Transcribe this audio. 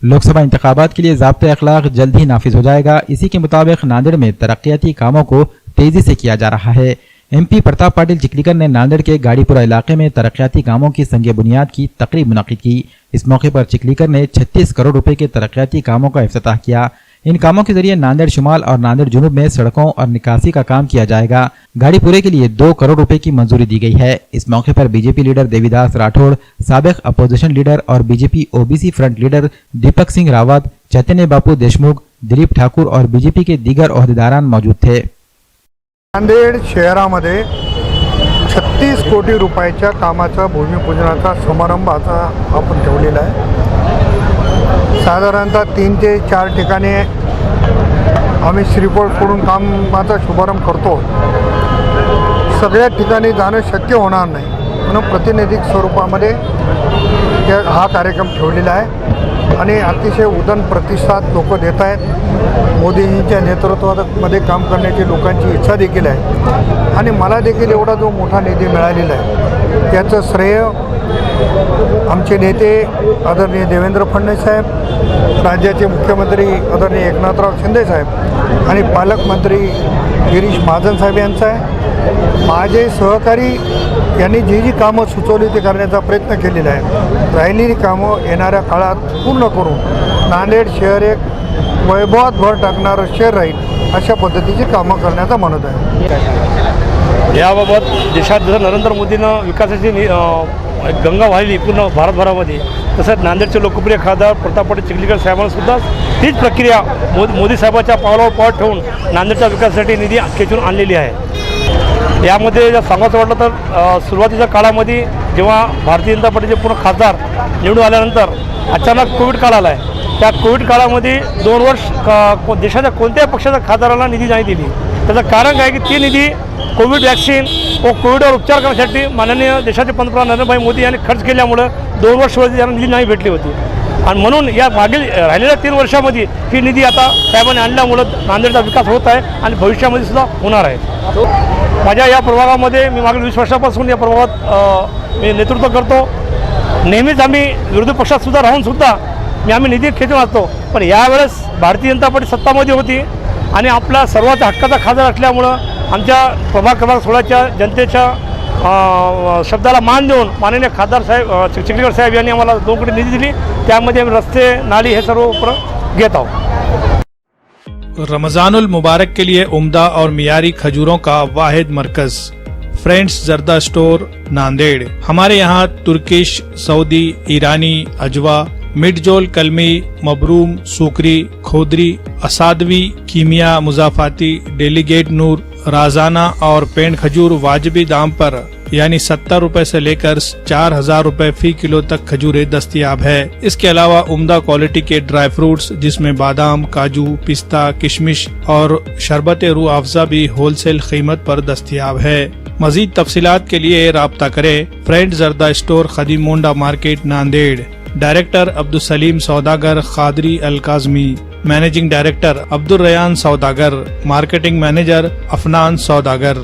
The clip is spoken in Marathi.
लोकसभा इंतखाबात के लिए ज़ाब्ते अखलाक जल्द ही नाफिज हो जाएगा। इसी के मुताबिक नांदेड़ में तरक्याती कामों को तेजी से किया जा रहा है। MP प्रताप पाटिल चिखलीकर ने नांदेड़ के गाड़ीपुरा इलाके में तरक्याती कामों की संगे बुनियाद की तकरीब मुनक्किद की। इस मौके पर चिखलीकर ने 36 करोड़ रुपए के तरक्याती कामों का इफ्तिताह किया। इन कामों के जरिए नांदेड़ शुमाल और नांदेड़ जुनूब में सड़कों और निकासी का काम किया जाएगा। गाड़ीपुरे के लिए 2 करोड़ रुपए की मंजूरी दी गई है। इस मौके पर बीजेपी लीडर देवीदास राठौड़, साबिक अपोजिशन लीडर और BJP OBC front leader Deepak Singh Rawat, Chaitanya Bapu Deshmukh, Dilip Thakur और बीजेपी के दीगर ओहदेदारान मौजूद थे। नांदेड शहरामध्ये 36 कोटी रुपयाच्या कामाचा भूमिपूजनाचा समारंभ आता आपण ठेवलेला आहे। साधारणतः 3 ते 4 ठिकाणी आम्ही श्रीफळ फोडून कामाचा शुभारंभ करतो। सगळ्या ठिकाणी जाणं शक्य होणार नाही, म्हणून प्रतिनिधिक स्वरूपामध्ये हा कार्यक्रम ठेवलेला आहे आणि अतिशय उदंड प्रतिसाद लोक देत आहेत। मोदींच्या नेतृत्वामध्ये काम करण्याची लोकांची इच्छा देखील आहे आणि मला देखील एवढा जो मोठा निधी मिळालेला आहे त्याचं श्रेय आमचे नेते आदरणीय देवेंद्र फडणवीस साहेब, राज्याचे मुख्यमंत्री आदरणीय एकनाथराव शिंदे साहेब आणि पालकमंत्री गिरीश महाजन साहेब यांचा आहे। माझे सहकारी यांनी जी कामं सुचवली ते करण्याचा प्रयत्न केलेला आहे। राहिलेली कामं येणाऱ्या काळात पूर्ण करून नांदेड शहर एक वैभवात भर टाकणारं शहर राहील अशा पद्धतीची कामं करण्याचा म्हणत आहे। याबाबत देशात जसं नरेंद्र मोदीनं विकासाची गंगा वाहिली पूर्ण भारतभरामध्ये, तसंच नांदेडचे लोकप्रिय खासदार प्रताप पाटील चिखलीकर साहेबांसुद्धा तीच प्रक्रिया मोदी साहेबांच्या पावलावर पाऊल ठेवून नांदेडच्या विकासासाठी निधी खेचून आणलेली आहे। यामध्ये जर सांगायचं वाटलं तर सुरुवातीच्या काळामध्ये जेव्हा भारतीय जनता पार्टीचे पूर्ण खासदार निवडून आल्यानंतर अचानक कोविड काळ आला आहे। त्या कोविड काळामध्ये 2 वर्ष देशाच्या कोणत्याही पक्षाच्या खासदाराला निधी नाही दिली। त्याचं कारण काय की ती निधी कोविड वॅक्सिन व कोविडवर उपचार करण्यासाठी माननीय देशाचे पंतप्रधान नरेंद्र मोदी यांनी खर्च केल्यामुळं 2 वर्ष त्यांना निधी नाही भेटली होती आणि म्हणून या मागील राहिलेल्या 3 वर्षामध्ये ही निधी आता साहेबांनी आणल्यामुळं नांदेडचा विकास होत आहे आणि भविष्यामध्ये सुद्धा होणार आहे। माझ्या या प्रभागामध्ये मी मागील 20 वर्षापासून या प्रभागात मी नेतृत्व करतो। नेहमीच आम्ही विरोधी पक्षात सुद्धा राहून सुद्धा आम्ही निधी खेचून असतो, पण यावेळेस भारतीय जनता पार्टी सत्तामध्ये होती आणि आपला सर्वात हक्काचा खासदार असल्यामुळं आमच्या प्रभाग क्रमांक 16च्या जनतेच्या शब्दाला मान देऊन माननीय खासदार साहेब चिखलीकर साहेब यांनी आम्हाला 2 कोटी निधी दिली। त्यामध्ये आम्ही रस्ते, नाली हे सर्व घेत आहोत। रमजानुल मुबारक के लिए उम्दा और मियारी खजूरों का वाहिद मरकज फ्रेंड्स जर्दा स्टोर नांदेड़। हमारे यहाँ तुर्किश, सऊदी, ईरानी, अजवा, मिडजोल, कलमी, मबरूम, सूकरी, खोदरी, असादवी, कीमिया, मुजाफाती, डेलीगेट नूर, राजाना और पेंड खजूर वाजिबी दाम पर यानी 70 रुपए से लेकर 4000 रुपए फी किलो तक खजूरें दस्तयाब है। इसके अलावा उम्दा क्वालिटी के ड्राई फ्रूट्स जिसमें बादाम, काजू, पिस्ता, किशमिश और शरबत रूह अफ़ज़ा भी होलसेल कीमत पर दस्तयाब है। मजीद तफसीलात के लिए राब्ता करें friend Zarda store, Khadim Monda market, Nanded. Director Abdul Salim Saudagar Khadri Al Kazmi, managing director Abdul Rayan Saudagar, marketing manager Afnan सौदागर।